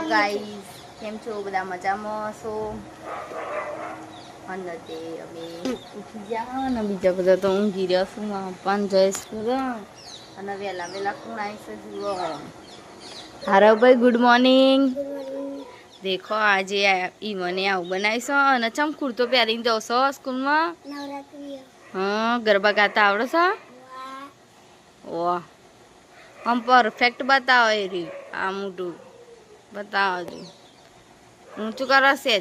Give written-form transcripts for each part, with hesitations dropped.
guys કેમ છો બધા મજામાં છો અને તે અમે ઉઠી ગયા ને બીજા બધા તો ઊંઘી રહ્યા છું પણ જઈશ અને વહેલા વહેલા કોણ આવી જુઓ હારો ભાઈ ગુડ મોર્નિંગ દેખો આજે ઈ મને આવું બનાવીશો અને ચમ કુર્તો પહેરીને જશો સ્કૂલમાં હા ગરબા ગાતા આવડે છે વાહ આમ પરફેક્ટ બતાવો એ રી આ મોટું बताओ ऊँचू करो से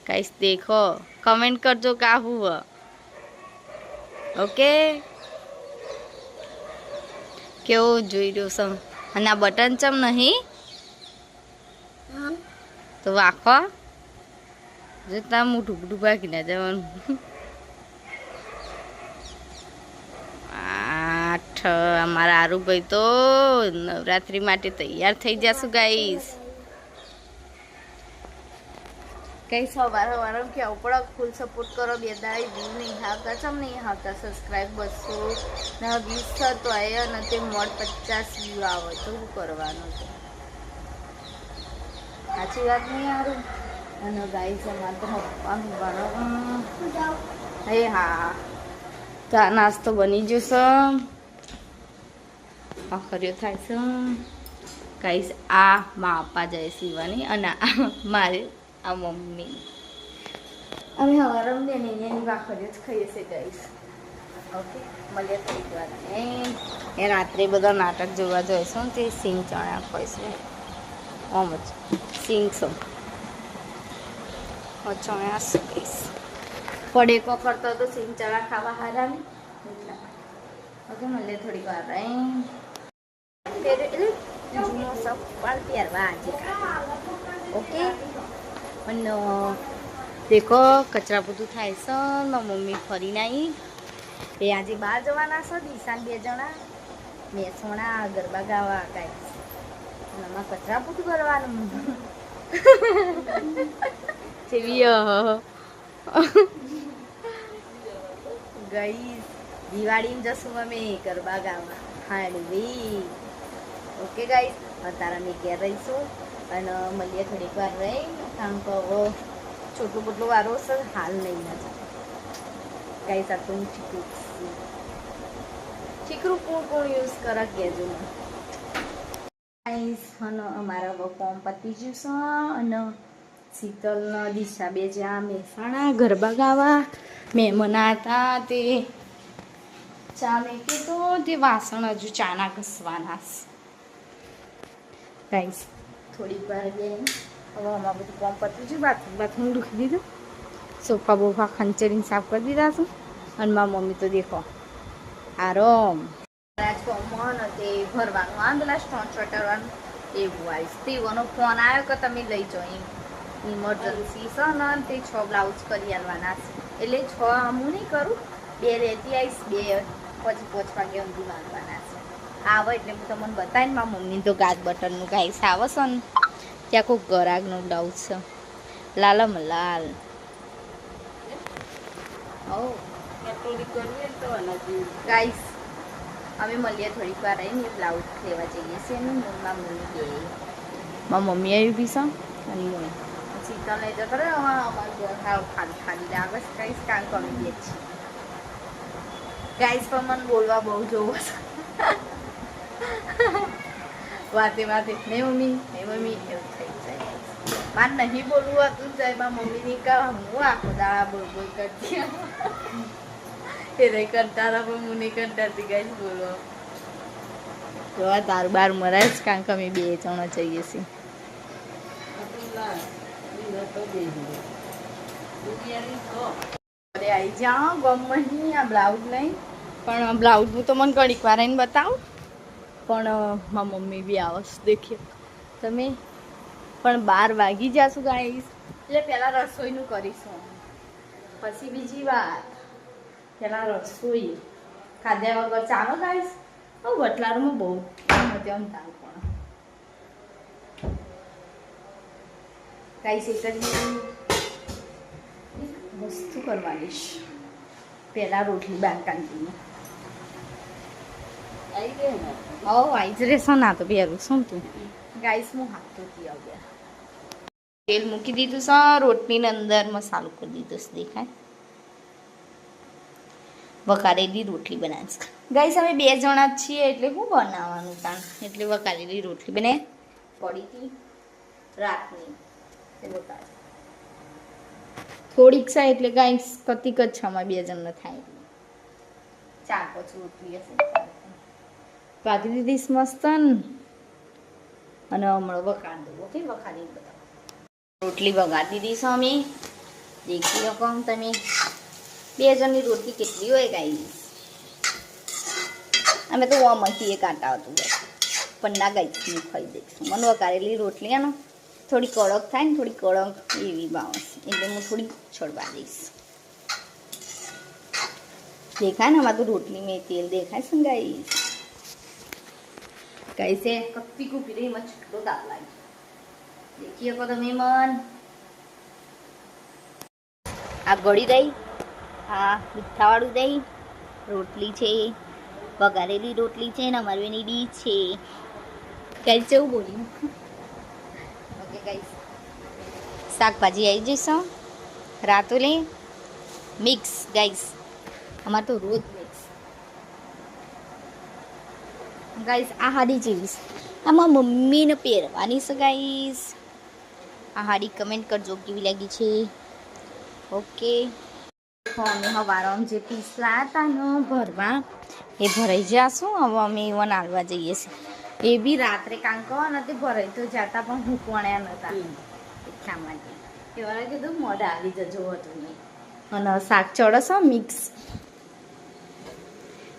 कैसे देखो कमेंट करजो क्या हुआ ओके કેવો જોઈ રહ્યો છે અને આ બટન ચમ નહીં તો વાખો જતા મોટું મોટું ભાગી ના જવાનું 8 અમારા આરુભાઈ તો નવરાત્રી માટે તૈયાર થઈ જશું ગાઈસ કઈ સવાર સવાર કેવું પડે ફૂલ સપોર્ટ કરો બે દાઈ વ્યૂ નહીં આવતા ચમ નહીં આવતા સબસ્ક્રાઈબ 200 ને 20 તો આવ્યા અને તે મોડ 50 વ્યૂ આવે તો શું કરવાનું છે સાચી વાત નહીં આરું અને ગાઈસ અમારે તો પપ્પા હે હા ચા નાસ્તો બની જશે આખરીઓ થાય છે ગાઈસ આ મા આપા જાય સીવાની અને મારે આ મમ્મી અમે હવારમ દે ને એની વાખરીઓ જ ખાઈએ છીએ ગાઈસ ઓકે મળીએ થોડીક વાર એ રાત્રે બધા નાટક જોવા જઈશું તે સિંગ ચણા ખાઈશું ઓમ જ સિંગ છો ચણા કહીશ પડેકો કરતો તો સિંગ ચણા ખાવા હારા ને ઓકે મળીએ થોડીક વાર જૂનો સવાલ પહેરવા આજે ઓકે અને દેખો કચરા બધું થાય છે મારી મમ્મી ફરીને આવી એ આજે બહાર જવાના છે દિશાન 2 જણા મહેસાણા ગરબા ગાવા ગાઈસ અને આમાં કચરા બધું કરવાનું જેવી ગાઈસ દિવાળીમાં જશું અમે ગરબા ગાવા હાડવી ઓકે ગાઈસ અત્યારે અમે ઘેર રહીશું અને મળીએ થોડીક વાર રહી કારણ કે છોટું બોટલું વારો છે હાલ નહીં ના ગાઈસ આ તો હું ચીકરું કોણ યુઝ કરે કહેજો ગાઈસ અને અમારા ફોર્મ પતી ગયું છે અને શીતલ દિશા 2 જ્યાં મહેસાણા ગરબા ગાવા મહેમાન હતા તે ચા મેકી તો તે વાસણ હજુ ચાના ઘસવાના ગાઈસ થોડીક વાર ગઈ હવે અમારું બધું કામ પતી ગયું બાથરૂમ દુખી દીધું સોફા બોફા ખંચરીને સાફ કરી દીધા છે અને મારી મમ્મી તો દેખો આરામ રાજકોટમાં તે ભરવાનું આંદલા સ્ટોન શટરવાનું એવું આવીશ તેઓનો ફોન આવ્યો કે તમે લઈ જાઓ ઇમરજન્સી છે ને તે 6 બ્લાઉઝ કરી આલવાના છે એટલે 6 હું નહીં કરું 2 રહેતી આવીશ 2 પછી 5 વાગે ઊંધી માંગવાના છે આવે એટલે હું તમને બતાવીને મારી મમ્મી તો ગાજ બટનનું ગાઈસ આવે છે ને ત્યાં કોઈ ગરાગનો બ્લાઉઝ છે લાલમ લાલ ગાઈસ અમે મળીએ થોડીક વાર રહીને બ્લાઉઝ લેવા જઈએ છીએ ને મારી મમ્મી આવી બી છે અને શીતલ નહીં તો કરે અમારું ઘર ખાલી ખાલી લાગે છે ગાઈસ કામ કરી દે છે ગાઈસ પણ મને બોલવા બહુ જોવો છે વાતે નહીં મમ્મી એવું થઈ જાય મારે નહીં બોલવું હતું જાય મારા મમ્મીની કહા હું આખો દાડા બોલ કરતી એ રહી કરતા હતા પણ હું નહીં કરતા હતી ગાઈસ બોલવા જોવા તારું બાર મરાય જ કારણ કે અમે 2 જણા જઈએ છીએ આવી જાઓ ગમમાં નહીં આ બ્લાઉઝ નહીં પણ બ્લાઉઝનું તો મને ઘડીક વાર આવીને બતાવું પણ મારી મમ્મી બી આવશે દેખીએ તમે પણ 12 વાગી જશું ગાઈસ એટલે પહેલાં રસોઈનું કરીશું પછી બીજી વાત પહેલાં રસોઈ ખાધ્યા વગર ચાલો ગાઈસ વટલારમાં બહુ મધ્યમ તાવ પણ ગાઈસ એક જ વસ્તુ કરવાની પહેલાં રોટલી બાંધવાની આવી ગઈ ને ઓ આઈજ રેસો ના તો પહેરું શું તું ગાઈસ હું હાથ ધોતી આવ્યા તેલ મૂકી દીધું છે રોટલીની અંદર મસાલો કરી દીધો છે દેખાય વઘારેલી રોટલી બનાવીશ ગાઈસ અમે 2 જણા જ છીએ એટલે હું બનાવવાનું તાણ એટલે વઘારેલી રોટલી બને પડી હતી રાતની થોડીક છે એટલે ગાઈસ કતિક જ છે અમારે 2 જણને થાય એટલે 4-5 રોટલી હશે પાકી દીધી મસ્ત અને હમણાં વઘાર દઉં ઓકે વઘારી બધા રોટલી વઘારી દીધી છે અમે દેખી શકો તમે 2 જણની રોટલી કેટલી હોય ગાઈસ અમે તો ઓમાંથી એક આટા હતું બસ પણ ના ગાઈસ હું ખાઈ દઈશું મને વઘારેલી રોટલી ને થોડી કડક થાય ને થોડી કડક એવી બાવસ એટલે હું થોડી છોડવા દઈશ દેખાય ને આમાં તો રોટલી મેં તેલ દેખાય છે ગાઈસ कैसे कत्ती को गिरे मत छुटो डाला देखिए को તમે મન આ ગળી દઈ આ મીઠાવાળું દઈ રોટલી છે વઘારેલી રોટલી છે ને અમારી બેની ડી છે ગાઈસ જેવું બોલ્યું ઓકે ગાઈસ શાકભાજી આવી જઈશું રાતુલે મિક્સ ગાઈસ અમાર તો રોજ ગાઈસ આ હાડી જેવી આમાં મમ્મીને પહેરવાની છે ગાઈસ આ હાડી કમેન્ટ કરજો કેવી લાગી છે ઓકે અમે હવારમાં જે પીસ લાવ્યા હતા ને ભરવા એ ભરાઈ જશું હવે અમે એવા નાળવા જઈએ છીએ એ બી રાત્રે કાંક નથી ભરાઈ તો જતા પણ હું કોણ્યા નહોતા એટલા માટે એવાને કીધું મોઢા આવી જજો હતું નહીં અને શાક ચડશે મિક્સ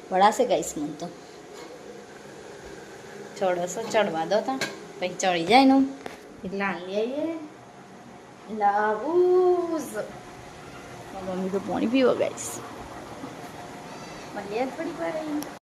વળાશે ગાઈસ મને તો ચડસો ચડવા દો તા પછી ચડી જાય ને એટલે આલી આવીએ લાવું મમ્મી તો પાણી પીવા ગાઈશ મળીએ થોડી વાર